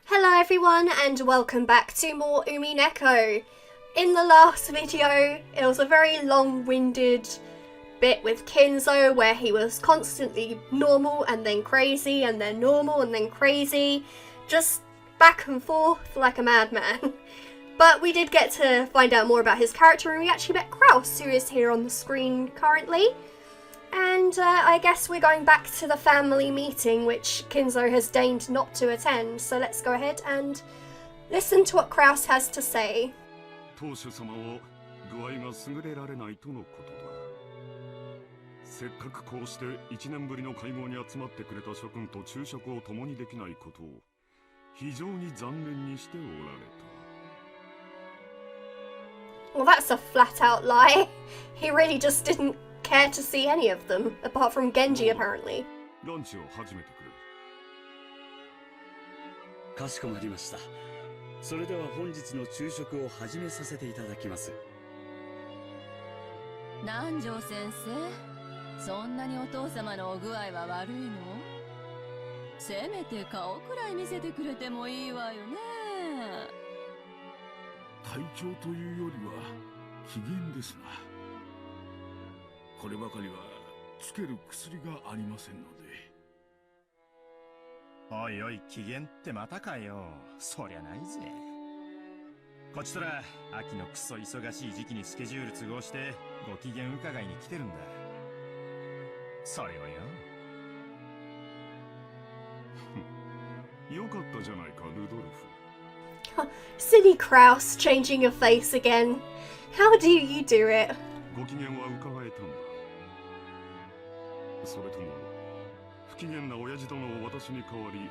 Hello everyone and welcome back to more Umineko. In the last video, it was a very long-winded bit with Kinzo where he was constantly normal and then crazy and then normal and then crazy, just back and forth like a madman. But we did get to find out more about his character and we actually met Kraus, who is here on the screen currently. And I guess we're going back to the family meeting, which Kinzo has deigned not to attend. So let's go ahead and listen to what Kraus has to say. 当主様は具合が優れられないとのことだ。せっかくこうして1年ぶりの会合に集まってくれた諸君と昼食を共にできないことを非常に残念にしておられた。 Well, that's a flat-out lie. He really just didn't care to see any of them, apart from Genji apparently. ランチを始めてくれ。かしこまりました。それでは本日の昼食を始めさせていただきます。南條先生、そんなにお父様のお具合は悪いの？せめて顔くらい見せてくれてもいいわよね。体調というよりは機嫌ですな。こればかりはつける薬がありませんので。おいおい、機嫌ってまたかよ。そりゃないぜ。こちとら秋のクソ忙しい時期にスケジュール都合してご機嫌伺いに来てるんだ。それをよ。よかったじゃないか、ルドルフ。 Silly Kraus, changing your face again. How do you do it? ご機嫌は伺えたんだ。それとも不機嫌な親父殿を私に代わり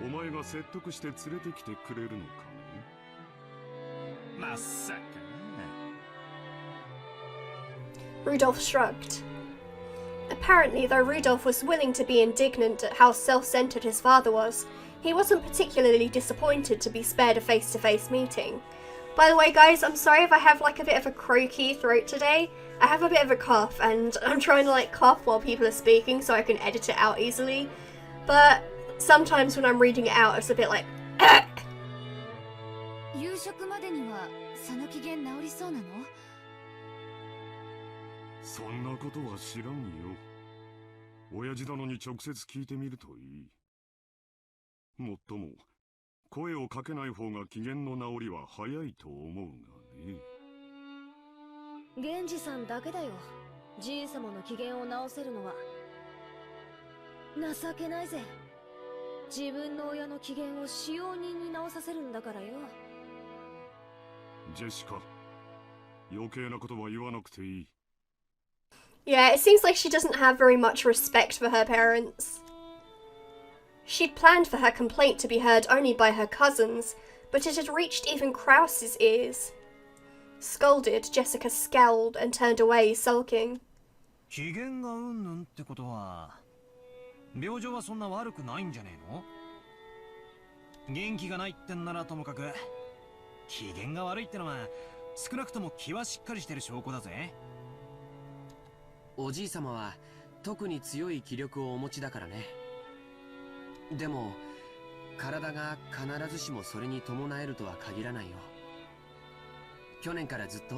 お前が説得して連れてきてくれるのかね。まさか。 Rudolph shrugged. Apparently, though Rudolph was willing to be indignant at how self-centered his father was, he wasn't particularly disappointed to be spared a face-to-face meeting. By the way, guys, I'm sorry if I have like a bit of a croaky throat today. I have a bit of a cough and I'm trying to like cough while people are speaking so I can edit it out easily. But sometimes when I'm reading it out, it's a bit like 夕食までにはその機嫌治りそうなの？そんなことは知らんよ。親父殿に直接聞いてみるといい。もっとも声をかけない方が機嫌の治りは早いと思うがね。源氏さんだけだよ。じい様の機嫌を直せるのは。情けないぜ。自分の親の機嫌を使用人に直させるんだからよ。ジェシカ、余計なことは言わなくていい。 Yeah, it seems like she doesn't have very much respect for her parents. She'd planned for her complaint to be heard only by her cousins, but it had reached even Kraus's ears. Scolded, Jessica scowled and turned away, sulking. 機嫌がうんぬんってことは病状はそんな悪くないんじゃねえの？元気がないってんならともかく機嫌が悪いってのは少なくとも気はしっかりしてる証拠だぜ。おじい様は特に強い気力をお持ちだからね。でも体が必ずしもそれに伴えるとは限らないよ。去年からずっと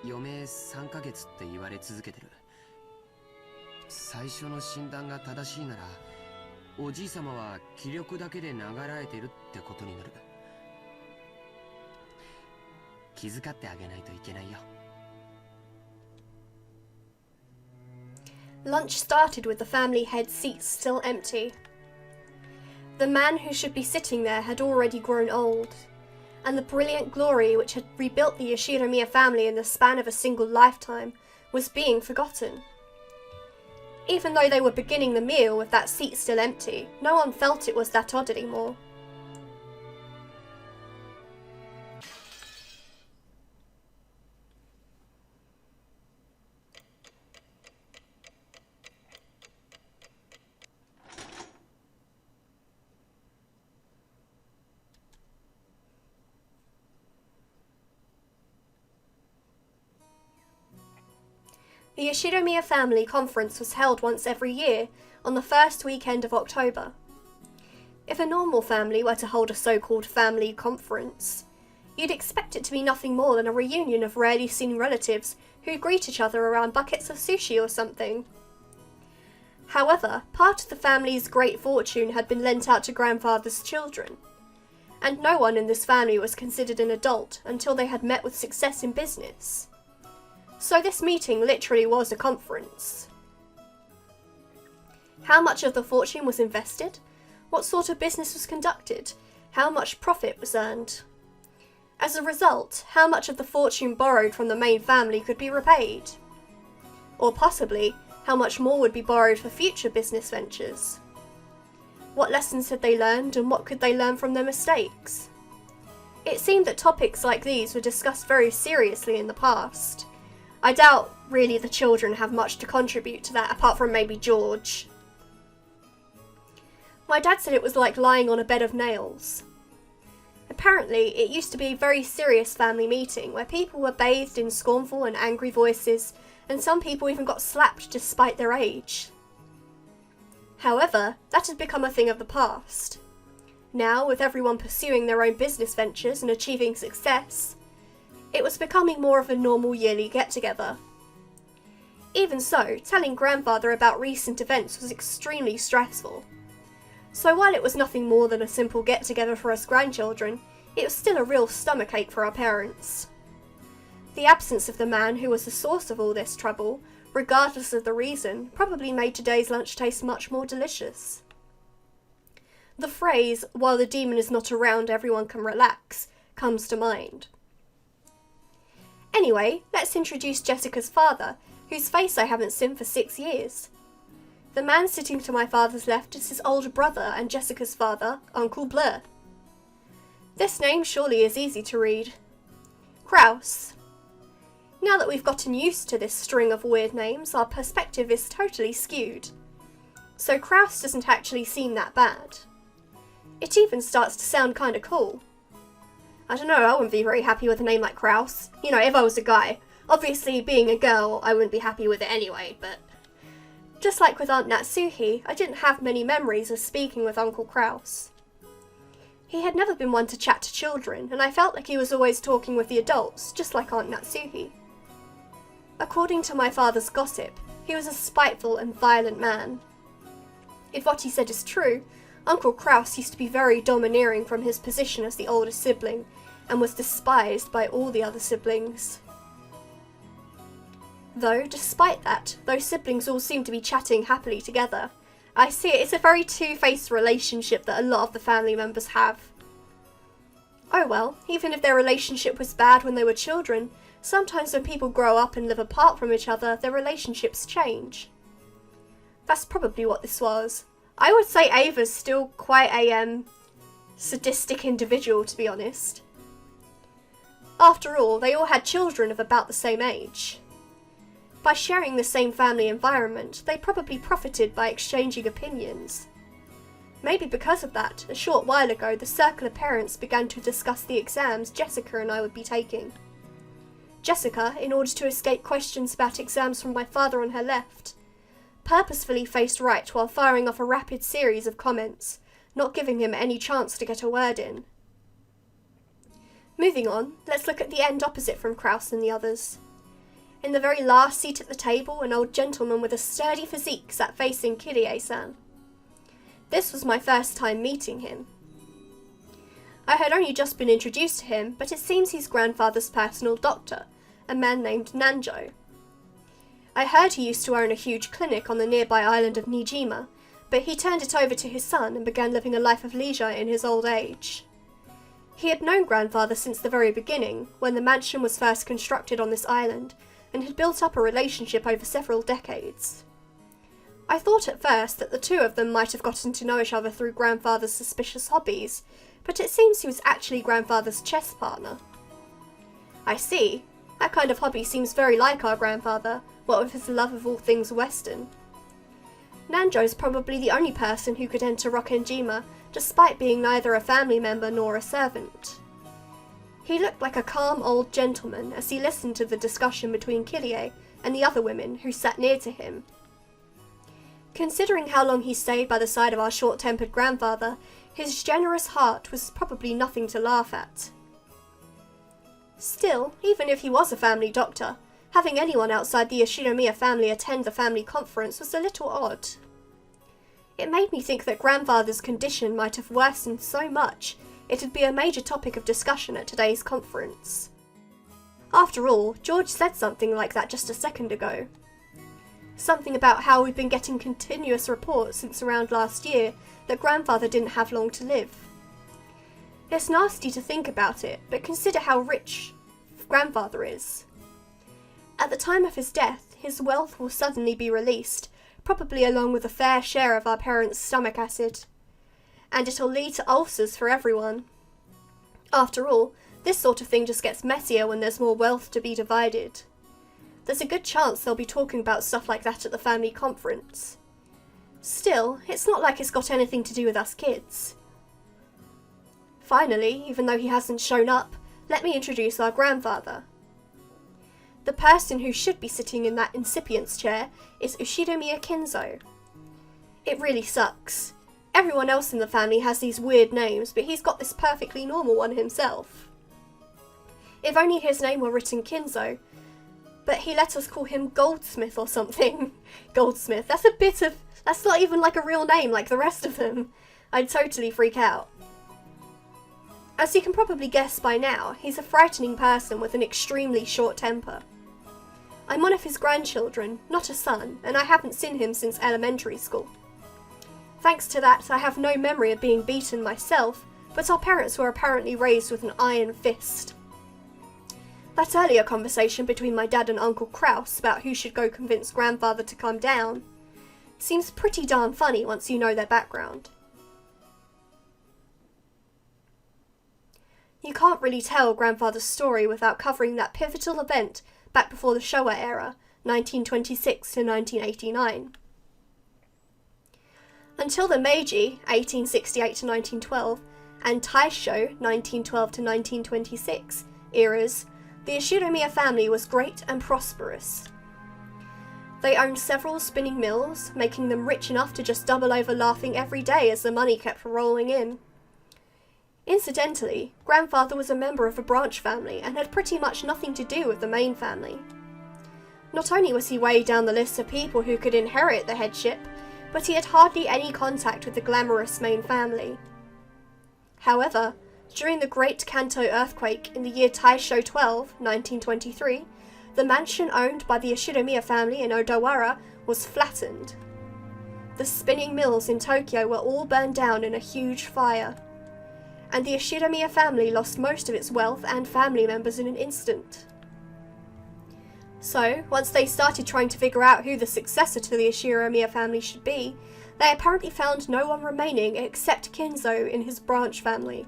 余命3ヶ月って言われ続けてる。最初の診断が正しいならおじい様は気力だけで流られてるってことになる。気遣ってあげないといけないよ。 Lunch started with the family head seats still empty. The man who should be sitting there had already grown old, and the brilliant glory which had rebuilt the Ushiromiya family in the span of a single lifetime was being forgotten. Even though they were beginning the meal with that seat still empty, no one felt it was that odd anymore. The Ushiromiya family conference was held once every year on the first weekend of October. If a normal family were to hold a so-called family conference, you'd expect it to be nothing more than a reunion of rarely seen relatives who greet each other around buckets of sushi or something. However, part of the family's great fortune had been lent out to grandfather's children, and no one in this family was considered an adult until they had met with success in business. So this meeting literally was a conference. How much of the fortune was invested? What sort of business was conducted? How much profit was earned? As a result, how much of the fortune borrowed from the main family could be repaid? Or possibly, how much more would be borrowed for future business ventures? What lessons had they learned, and what could they learn from their mistakes? It seemed that topics like these were discussed very seriously in the past. I doubt really the children have much to contribute to that, apart from maybe George. My dad said it was like lying on a bed of nails. Apparently, it used to be a very serious family meeting where people were bathed in scornful and angry voices, and some people even got slapped despite their age. However, that had become a thing of the past. Now, with everyone pursuing their own business ventures and achieving success, it was becoming more of a normal yearly get-together. Even so, telling grandfather about recent events was extremely stressful. So while it was nothing more than a simple get-together for us grandchildren, it was still a real stomachache for our parents. The absence of the man who was the source of all this trouble, regardless of the reason, probably made today's lunch taste much more delicious. The phrase, "while the demon is not around, everyone can relax," comes to mind. Anyway, let's introduce Jessica's father, whose face I haven't seen for 6 years. The man sitting to my father's left is his older brother and Jessica's father, Uncle Blur. This name surely is easy to read. Kraus. Now that we've gotten used to this string of weird names, our perspective is totally skewed. So Kraus doesn't actually seem that bad. It even starts to sound kinda cool. I don't know, I wouldn't be very happy with a name like Kraus. You know, if I was a guy. Obviously, being a girl, I wouldn't be happy with it anyway, but... Just like with Aunt Natsuhi, I didn't have many memories of speaking with Uncle Kraus. He had never been one to chat to children, and I felt like he was always talking with the adults, just like Aunt Natsuhi. According to my father's gossip, he was a spiteful and violent man. If what he said is true, Uncle Kraus used to be very domineering from his position as the oldest sibling, and was despised by all the other siblings. Though, despite that, those siblings all seem to be chatting happily together. I see it's a very two-faced relationship that a lot of the family members have. Oh well, even if their relationship was bad when they were children, sometimes when people grow up and live apart from each other, their relationships change. That's probably what this was. I would say Ava's still quite a sadistic individual, to be honest. After all, they all had children of about the same age. By sharing the same family environment, they probably profited by exchanging opinions. Maybe because of that, a short while ago, the circle of parents began to discuss the exams Jessica and I would be taking. Jessica, in order to escape questions about exams from my father on her left, purposefully faced right while firing off a rapid series of comments, not giving him any chance to get a word in. Moving on, let's look at the end opposite from Kraus and the others. In the very last seat at the table, an old gentleman with a sturdy physique sat facing Kirie-san. This was my first time meeting him. I had only just been introduced to him, but it seems he's grandfather's personal doctor, a man named Nanjo. I heard he used to own a huge clinic on the nearby island of Nijima, but he turned it over to his son and began living a life of leisure in his old age. He had known grandfather since the very beginning, when the mansion was first constructed on this island, and had built up a relationship over several decades. I thought at first that the two of them might have gotten to know each other through grandfather's suspicious hobbies, but it seems he was actually grandfather's chess partner. I see. That kind of hobby seems very like our grandfather, what with his love of all things Western. Nanjo's probably the only person who could enter Rokkenjima, despite being neither a family member nor a servant. He looked like a calm old gentleman as he listened to the discussion between Kirie and the other women who sat near to him. Considering how long he stayed by the side of our short-tempered grandfather, His generous heart was probably nothing to laugh at. Still, even if he was a family doctor, having anyone outside the Ushiromiya family attend the family conference was a little odd. It made me think that grandfather's condition might have worsened so much it'd be a major topic of discussion at today's conference. After all, George said something like that just a second ago. Something about how we've been getting continuous reports since around last year that grandfather didn't have long to live. It's nasty to think about it, but consider how rich grandfather is. At the time of his death, his wealth will suddenly be released, probably along with a fair share of our parents' stomach acid. And it'll lead to ulcers for everyone. After all, this sort of thing just gets messier when there's more wealth to be divided. There's a good chance they'll be talking about stuff like that at the family conference. Still, it's not like it's got anything to do with us kids. Finally, even though he hasn't shown up, let me introduce our grandfather. The person who should be sitting in that incipience chair is Ushiromiya Kinzo. It really sucks. Everyone else in the family has these weird names, but he's got this perfectly normal one himself. If only his name were written Kinzo, but he let us call him Goldsmith or something. Goldsmith, that's not even like a real name like the rest of them. I'd totally freak out. As you can probably guess by now, he's a frightening person with an extremely short temper. I'm one of his grandchildren, not a son, and I haven't seen him since elementary school. Thanks to that, I have no memory of being beaten myself, but our parents were apparently raised with an iron fist. That earlier conversation between my dad and Uncle Kraus about who should go convince grandfather to come down seems pretty darn funny once you know their background. You can't really tell grandfather's story without covering that pivotal event back before the Showa era, 1926 to 1989. Until the Meiji, 1868 to 1912, and Taisho, 1912 to 1926, eras, the Ushiromiya family was great and prosperous. They owned several spinning mills, making them rich enough to just double over laughing every day as the money kept rolling in. Incidentally, grandfather was a member of a branch family and had pretty much nothing to do with the main family. Not only was he way down the list of people who could inherit the headship, but he had hardly any contact with the glamorous main family. However, during the Great Kanto earthquake in the year Taisho 12, 1923, the mansion owned by the Ushiromiya family in Odawara was flattened. The spinning mills in Tokyo were all burned down in a huge fire, and the Ushiromiya family lost most of its wealth and family members in an instant. So, once they started trying to figure out who the successor to the Ushiromiya family should be, they apparently found no one remaining except Kinzo in his branch family.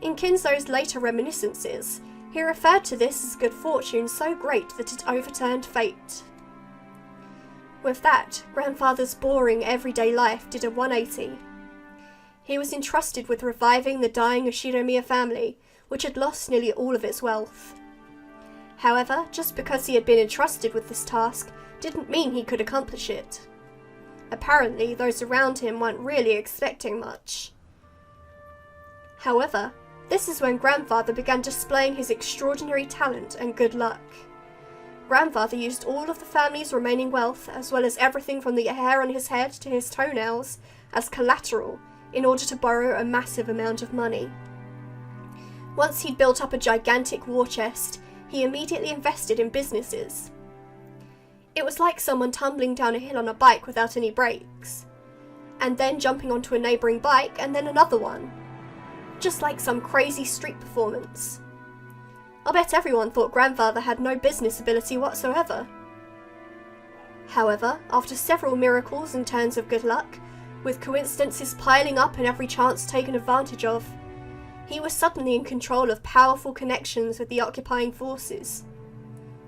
In Kinzo's later reminiscences, he referred to this as good fortune so great that it overturned fate. With that, grandfather's boring everyday life did a 180. He was entrusted with reviving the dying Ushiromiya family, which had lost nearly all of its wealth. However, just because he had been entrusted with this task didn't mean he could accomplish it. Apparently, those around him weren't really expecting much. However, this is when grandfather began displaying his extraordinary talent and good luck. Grandfather used all of the family's remaining wealth, as well as everything from the hair on his head to his toenails, as collateral in order to borrow a massive amount of money. Once he'd built up a gigantic war chest, he immediately invested in businesses. It was like someone tumbling down a hill on a bike without any brakes, and then jumping onto a neighbouring bike and then another one. Just like some crazy street performance. I'll bet everyone thought grandfather had no business ability whatsoever. However, after several miracles and turns of good luck, with coincidences piling up and every chance taken advantage of, he was suddenly in control of powerful connections with the occupying forces.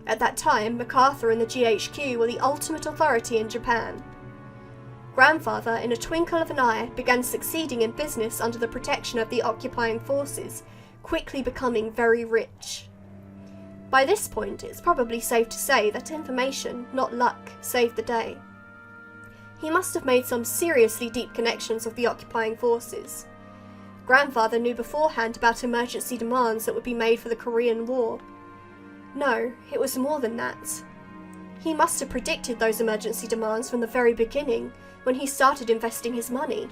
At that time, MacArthur and the GHQ were the ultimate authority in Japan. Grandfather, in a twinkle of an eye, began succeeding in business under the protection of the occupying forces, quickly becoming very rich. By this point, it's probably safe to say that information, not luck, saved the day. he must have made some seriously deep connections with the occupying forces. Grandfather knew beforehand about emergency demands that would be made for the Korean War. No, it was more than that. He must have predicted those emergency demands from the very beginning, when he started investing his money.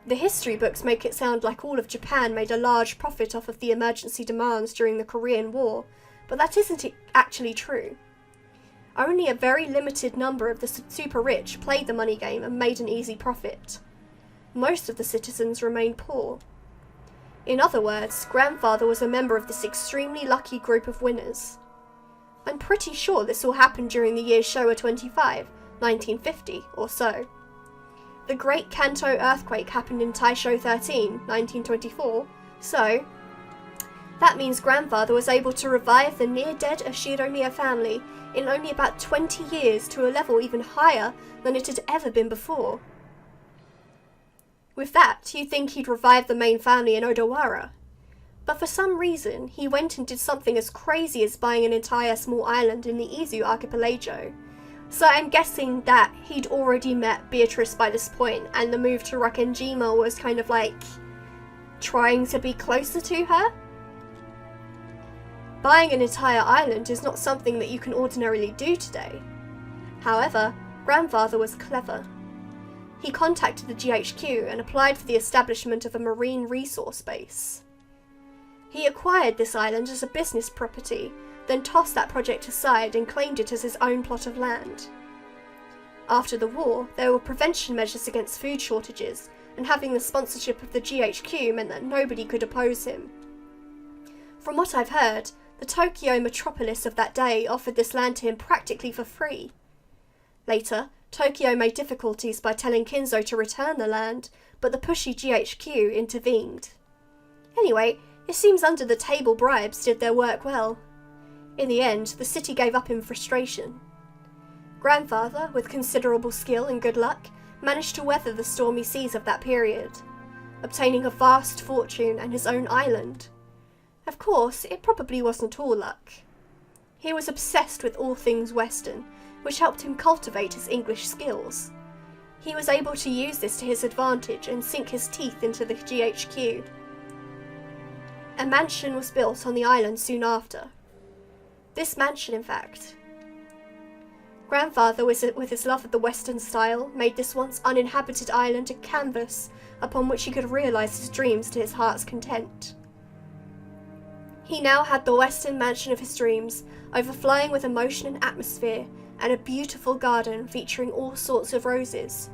The history books make it sound like all of Japan made a large profit off of the emergency demands during the Korean War, but that isn't actually true. Only a very limited number of the super rich played the money game and made an easy profit. Most of the citizens remained poor. In other words, Grandfather was a member of this extremely lucky group of winners. I'm pretty sure this all happened during the year Showa 25, 1950 or so. The Great Kanto earthquake happened in Taisho 13, 1924, so that means Grandfather was able to revive the near-dead Ushiromiya family in only about 20 years to a level even higher than it had ever been before. With that, you'd think he'd revive the main family in Odawara. But for some reason, he went and did something as crazy as buying an entire small island in the Izu archipelago. So I'm guessing that he'd already met Beatrice by this point, and the move to Rokkenjima was kind of like trying to be closer to her. Buying an entire island is not something that you can ordinarily do today. However, Grandfather was clever. He contacted the GHQ and applied for the establishment of a marine resource base. He acquired this island as a business property, then tossed that project aside and claimed it as his own plot of land. After the war, there were prevention measures against food shortages, and having the sponsorship of the GHQ meant that nobody could oppose him. From what I've heard, the Tokyo metropolis of that day offered this land to him practically for free. Later, Tokyo made difficulties by telling Kinzo to return the land, but the pushy GHQ intervened. Anyway, it seems under-the-table bribes did their work well. In the end, the city gave up in frustration. Grandfather, with considerable skill and good luck, managed to weather the stormy seas of that period, obtaining a vast fortune and his own island. Of course, it probably wasn't all luck. He was obsessed with all things Western, which helped him cultivate his English skills. He was able to use this to his advantage and sink his teeth into the GHQ. A mansion was built on the island soon after. This mansion, in fact. Grandfather, with his love of the Western style, made this once uninhabited island a canvas upon which he could realise his dreams to his heart's content. He now had the Western mansion of his dreams, overflowing with emotion and atmosphere, and a beautiful garden featuring all sorts of roses.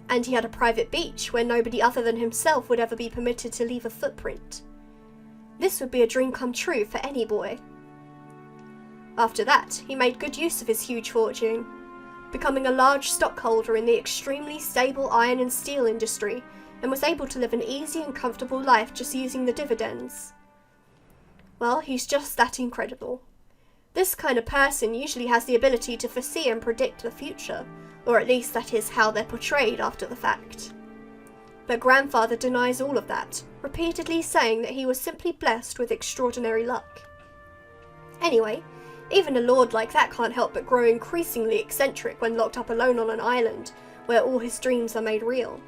And he had a private beach where nobody other than himself would ever be permitted to leave a footprint. This would be a dream come true for any boy. After that, he made good use of his huge fortune, becoming a large stockholder in the extremely stable iron and steel industry, and was able to live an easy and comfortable life just using the dividends. Well, he's just that incredible. This kind of person usually has the ability to foresee and predict the future, or at least that is how they're portrayed after the fact. But Grandfather denies all of that, repeatedly saying that he was simply blessed with extraordinary luck. Anyway, even a lord like that can't help but grow increasingly eccentric when locked up alone on an island, where all his dreams are made real.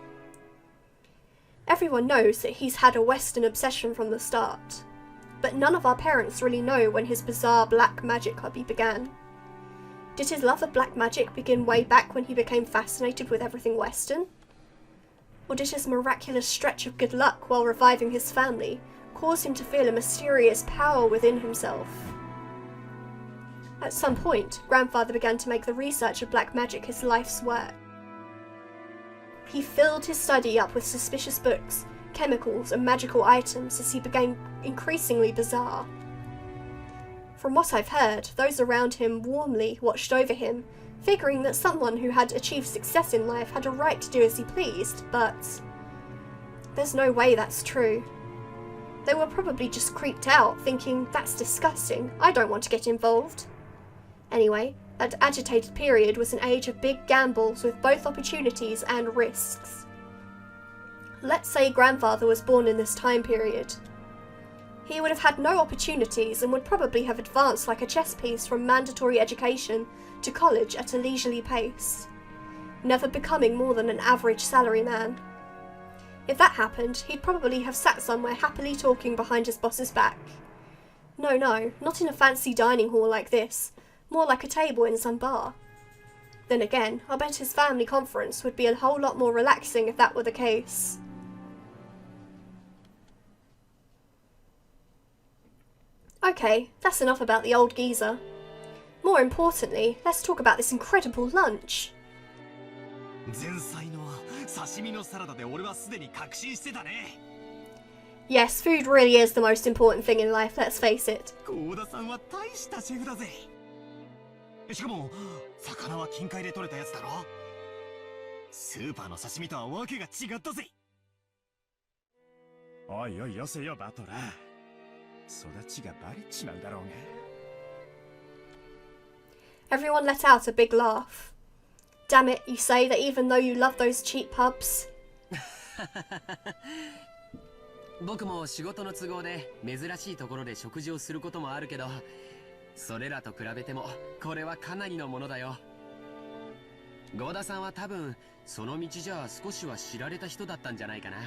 Everyone knows that he's had a Western obsession from the start, but none of our parents really know when his bizarre black magic hobby began. Did his love of black magic begin way back when he became fascinated with everything Western? Or did his miraculous stretch of good luck while reviving his family cause him to feel a mysterious power within himself? At some point, Grandfather began to make the research of black magic his life's work. He filled his study up with suspicious books, chemicals, and magical items as he became increasingly bizarre. From what I've heard, those around him warmly watched over him, figuring that someone who had achieved success in life had a right to do as he pleased, but there's no way that's true. They were probably just creeped out, thinking, that's disgusting, I don't want to get involved. Anyway, that agitated period was an age of big gambles with both opportunities and risks. Let's say Grandfather was born in this time period. He would have had no opportunities and would probably have advanced like a chess piece from mandatory education to college at a leisurely pace. never becoming more than an average salaryman. If that happened, he'd probably have sat somewhere happily talking behind his boss's back. No, not in a fancy dining hall like this, more like a table in some bar. Then again, I bet his family conference would be a whole lot more relaxing if that were the case. Okay, that's enough about the old geezer. More importantly, let's talk about this incredible lunch. Yes, food really is the most important thing in life, let's face it. しかも魚は近海で取れたやつだろ。スーパーの刺身とはわけが違ったぜ。おいおいよせよバトラー。育ちがバレちまうだろうが。Everyone let out a big laugh. Damn it, you say that even though you love those cheap pubs? 僕も仕事の都合で珍しいところで食事をすることもあるけど、それらと比べてもこれはかなりのものだよ。ゴーダさんは多分その道じゃ少しは知られた人だったんじゃないかな。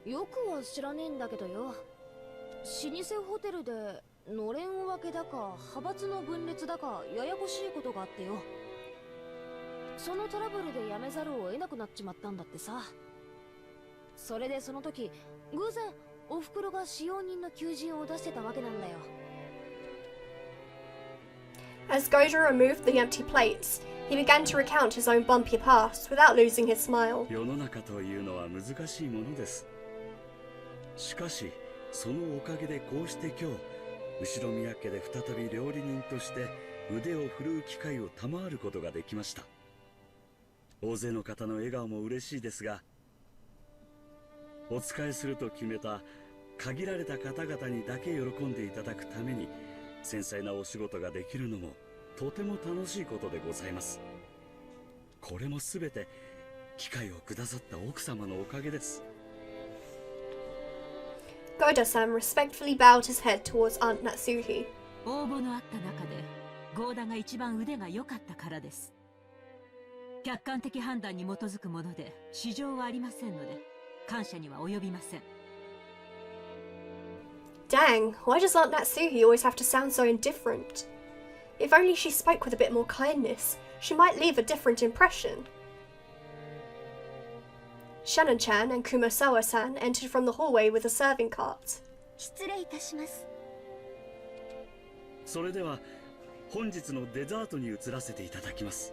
よくは知らねえんだけどよ。老舗ホテルでのれん分けだか派閥の分裂だかややこしいことがあってよ。そのトラブルで辞めざるを得なくなっちまったんだってさ。それでその時偶然おふくろが使用人の求人を出してたわけなんだよ。As Gojo removed the empty plates, he began to recount his own bumpy past without losing his smile. 世の中というのは難しいものです。しかしそのおかげでこうして今日後宮家で再び料理人として腕を振るう機会を賜ることができました。大勢の方の笑顔も嬉しいですが、お仕えすると決めた限られた方々にだけ喜んでいただくために繊細なお仕事ができるのもとても楽しいことでございます。これもすべて機会をくださった奥様のおかげです。Goda-san respectfully bowed his head towards Aunt Natsuhi. 応募のあった中でゴーダが一番腕が良かったからです。客観的判断に基づくもので市場はありませんので感謝には及びません。Dang, why does Aunt Natsuhi always have to sound so indifferent? If only she spoke with a bit more kindness, she might leave a different impression. Shannon-chan and Kumasawa-san entered from the hallway with a serving cart. 失礼いたします。それでは本日のデザートに移らせていただきます。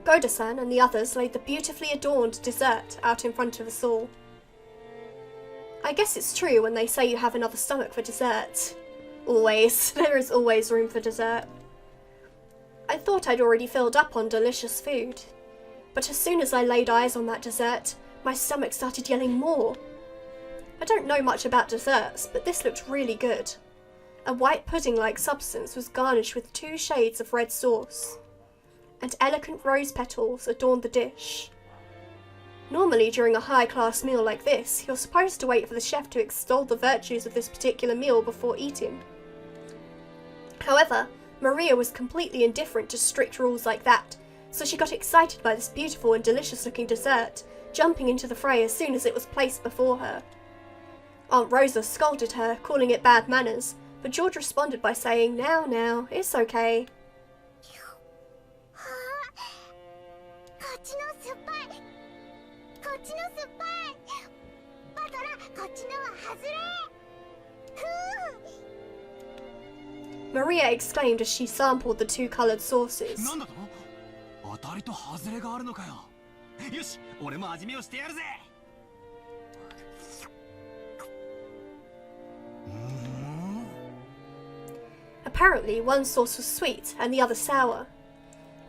Goda-san and the others laid the beautifully adorned dessert out in front of us all. I guess it's true when they say you have another stomach for dessert. Always. There is always room for dessert. I thought I'd already filled up on delicious food. But as soon as I laid eyes on that dessert, my stomach started yelling more. I don't know much about desserts, but this looked really good. A white pudding-like substance was garnished with 2 shades of red sauce, and elegant rose petals adorned the dish. Normally, during a high-class meal like this, you're supposed to wait for the chef to extol the virtues of this particular meal before eating. However, Maria was completely indifferent to strict rules like that, so she got excited by this beautiful and delicious-looking dessert, jumping into the fray as soon as it was placed before her. Aunt Rosa scolded her, calling it bad manners, but George responded by saying, Now, it's okay. Maria exclaimed as she sampled the 2 coloured sauces. なんだと？当たりと外れがあるのかよ。よし、俺も味見をしてやるぜ。Apparently, one sauce was sweet and the other sour.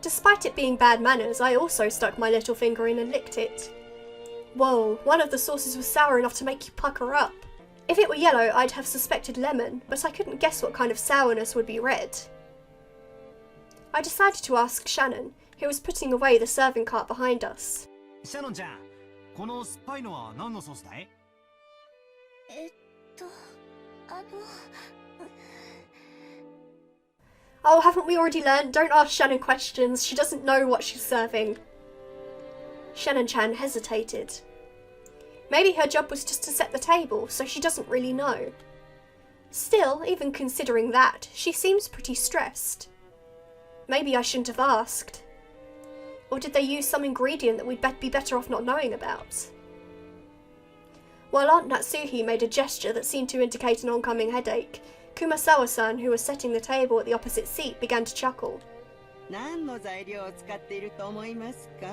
Despite it being bad manners, I also stuck my little finger in and licked it. Whoa, one of the sauces was sour enough to make you pucker up. If it were yellow, I'd have suspected lemon, but I couldn't guess what kind of sourness would be red. I decided to ask Shannon, who was putting away the serving cart behind us. シャノンちゃん、この酸っぱいのは何のソースだい？ Oh, haven't we already learned? Don't ask Shannon questions. She doesn't know what she's serving. Shannon-chan hesitated. Maybe her job was just to set the table, so she doesn't really know. Still, even considering that, she seems pretty stressed. Maybe I shouldn't have asked. Or did they use some ingredient that we'd be better off not knowing about? While Aunt Natsuhi made a gesture that seemed to indicate an oncoming headache, Kumasawa-san, who was setting the table at the opposite seat, began to chuckle. 何の材料を使っていると思いますか？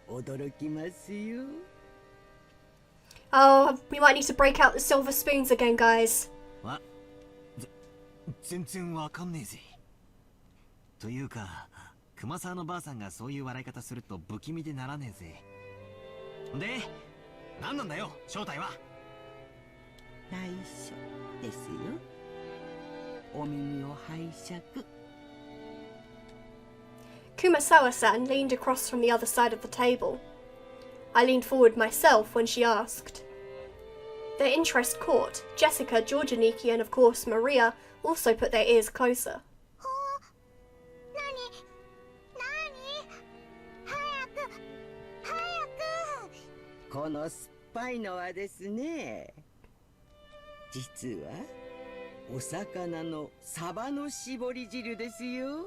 驚きますよ。Oh, we might need to break out the silver spoons again, guys. 全然わかんねえぜ。というか、熊沢のばあさんがそういう笑い方すると不気味でならねえぜ。で、何なんだよ、正体は。内緒ですよ。お耳を拝借。Kumasawa-san leaned across from the other side of the table. I leaned forward myself when she asked. Their interest caught, Jessica, Georgianiki, and of course Maria also put their ears closer. この酸っぱいのはですね、実はお魚のサバの絞り汁ですよ。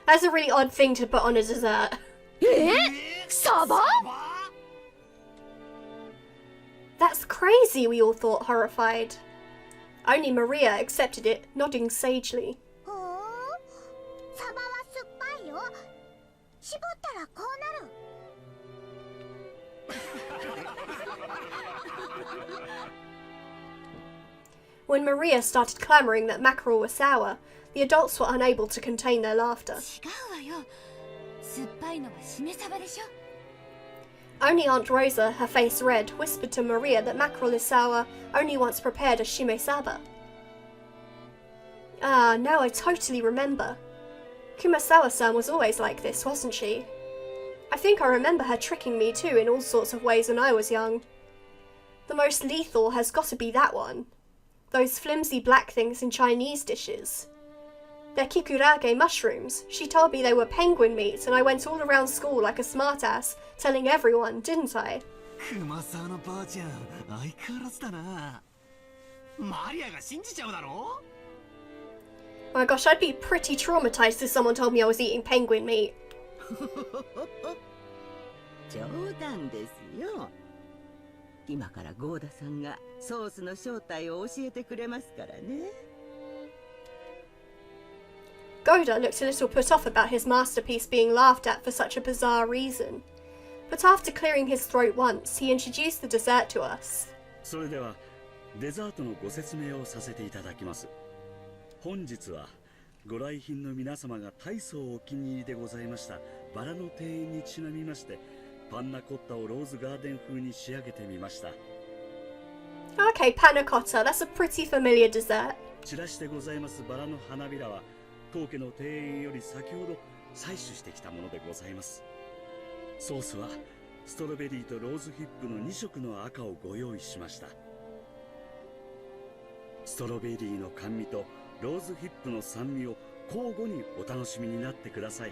That's a really odd thing to put on a dessert. Saba? That's crazy, we all thought, horrified. Only Maria accepted it, nodding sagely. サバは酸っぱいよ。絞ったらこうなる。When Maria started clamouring that mackerel was sour, the adults were unable to contain their laughter. 違うわよ。酸っぱいのはしめサバでしょ。 Only Aunt Rosa, her face red, whispered to Maria that mackerel is sour only once prepared as shimesaba. Ah, now I totally remember. Kumasawa-san was always like this, wasn't she? I think I remember her tricking me too in all sorts of ways when I was young. The most lethal has got to be that one. Those flimsy black things in Chinese dishes. They're kikurage mushrooms. She told me they were penguin meat and I went all around school like a smartass, telling everyone, didn't I? 熊沢のばあちゃん、相変わらずだな。マリアが信じちゃうだろ？ Oh my gosh, I'd be pretty traumatized if someone told me I was eating penguin meat. 冗談ですよ。今からゴーダさんがソースの正体を教えてくれますからね。Goda looked a little put off about his masterpiece being laughed at for such a bizarre reason. But after clearing his throat once, he introduced the dessert to us. それではデザートのご説明をさせていただきます。本日はご来賓の皆様が大層お気に入りでございましたバラの庭園にちなみまして、パンナコッタをローズガーデン風に仕上げてみました。 Okay, panna cotta, that's a pretty familiar dessert. 散らしてございますバラの花びらは当家の庭園より先ほど採取してきたものでございます。ソースはストロベリーとローズヒップの2色の赤をご用意しました。ストロベリーの甘味とローズヒップの酸味を交互にお楽しみになってください。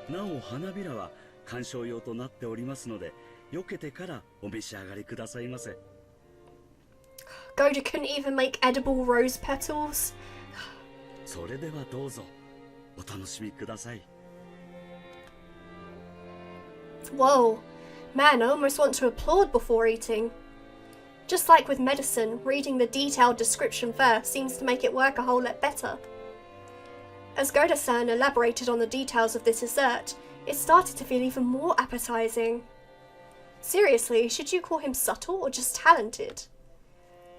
なお花びらは観賞用となっておりますので、避けてからお召し上がりくださいませ。 Goda couldn't even make edible rose petals. それではどうぞお楽しみください。 Whoa, man, I almost want to applaud before eating. Just like with medicine, reading the detailed description first seems to make it work a whole lot better. As Goda-san elaborated on the details of this dessert, it started to feel even more appetizing. Seriously, should you call him subtle or just talented?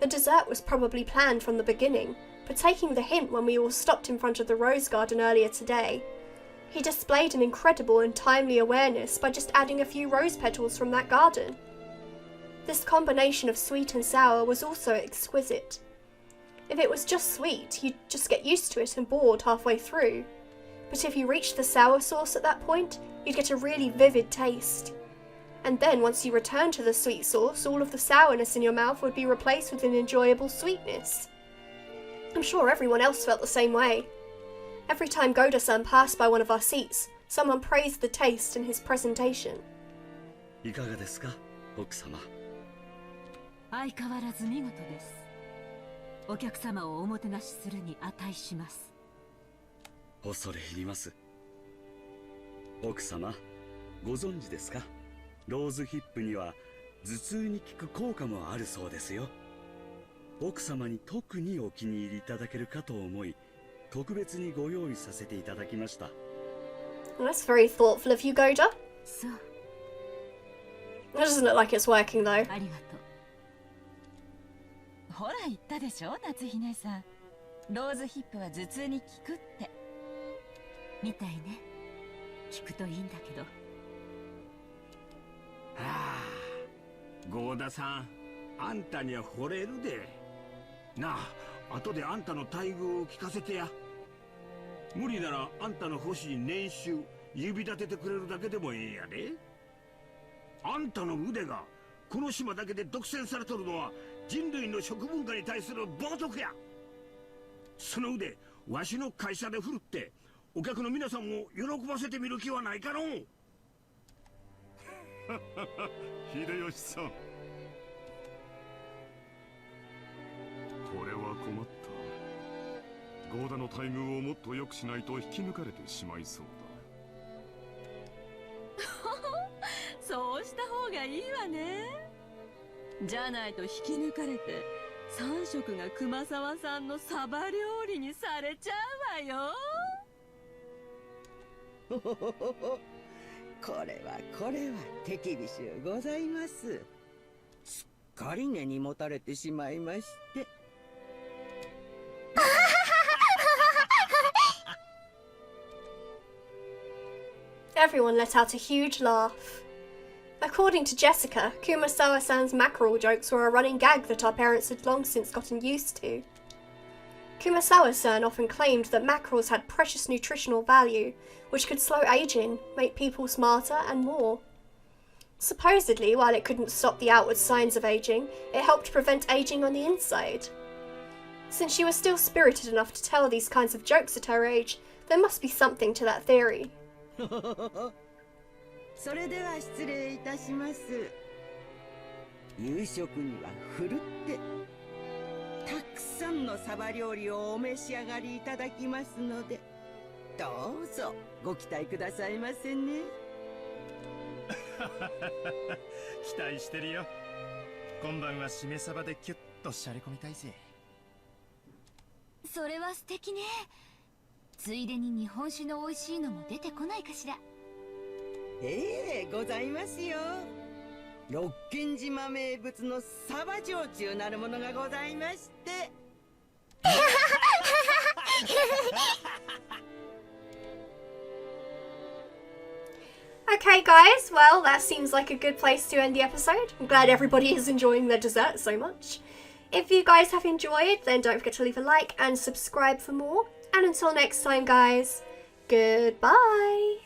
The dessert was probably planned from the beginning, but taking the hint when we all stopped in front of the rose garden earlier today, he displayed an incredible and timely awareness by just adding a few rose petals from that garden. This combination of sweet and sour was also exquisite. If it was just sweet, you'd just get used to it and bored halfway through. But if you reached the sour sauce at that point, you'd get a really vivid taste. And then once you return to the sweet source, all of the sourness in your mouth would be replaced with an enjoyable sweetness. I'm sure everyone else felt the same way. Every time Goda-san passed by one of our seats, someone praised the taste and his presentation. いかがですか、奥様。相変わらず見事です。お客様をおもてなしするに値します。恐れ入ります。奥様、ご存知ですか？ローズヒップには頭痛に効く効果もあるそうですよ。奥様に特にお気に入りいただけるかと思い、特別にご用意させていただきました。Well, that's very thoughtful of you, Goda. そう。It doesn't look like it's working though. ありがとう。ほら言ったでしょ、夏姫さん。ローズヒップは頭痛に効くって。みたいね。聞くといいんだけど。はあ、合田さん、あんたには惚れるで。なあ、後であんたの待遇を聞かせてや。無理ならあんたの欲しい年収、指立ててくれるだけでもいいんやで。あんたの腕がこの島だけで独占されとるのは人類の食文化に対する冒涜や。その腕、わしの会社で振るってお客の皆さんを喜ばせてみる気はないかのう。秀吉さん、これは困った。ゴーダの待遇をもっと良くしないと引き抜かれてしまいそうだ。そうした方がいいわね。じゃないと引き抜かれて3食が熊沢さんのサバ料理にされちゃうわよ。これは手厳しゅうございます。すっかり根に持たれてしまいまして。Everyone let out a huge laugh. According to Jessica, Kumasawa-san's mackerel jokes were a running gag that our parents had long since gotten used to. Kumasawa-san often claimed that mackerels had precious nutritional value, which could slow aging, make people smarter and more. Supposedly, while it couldn't stop the outward signs of aging, it helped prevent aging on the inside. Since she was still spirited enough to tell these kinds of jokes at her age, there must be something to that theory. それでは失礼いたします。夕食にはふるってたくさんのサバ料理をお召し上がりいただきますので、どうぞご期待くださいませね。期待してるよ。今晩はしめサバでキュッとしゃれ込みたいぜ。それは素敵ね。ついでに日本酒の美味しいのも出てこないかしら。ええ、ございますよ。六軒島名物のサバ焼酎なるものがございまして。Okay guys, well that seems like a good place to end the episode. I'm glad everybody is enjoying their dessert so much. If you guys have enjoyed, then don't forget to leave a like and subscribe for more. And until next time guys, goodbye!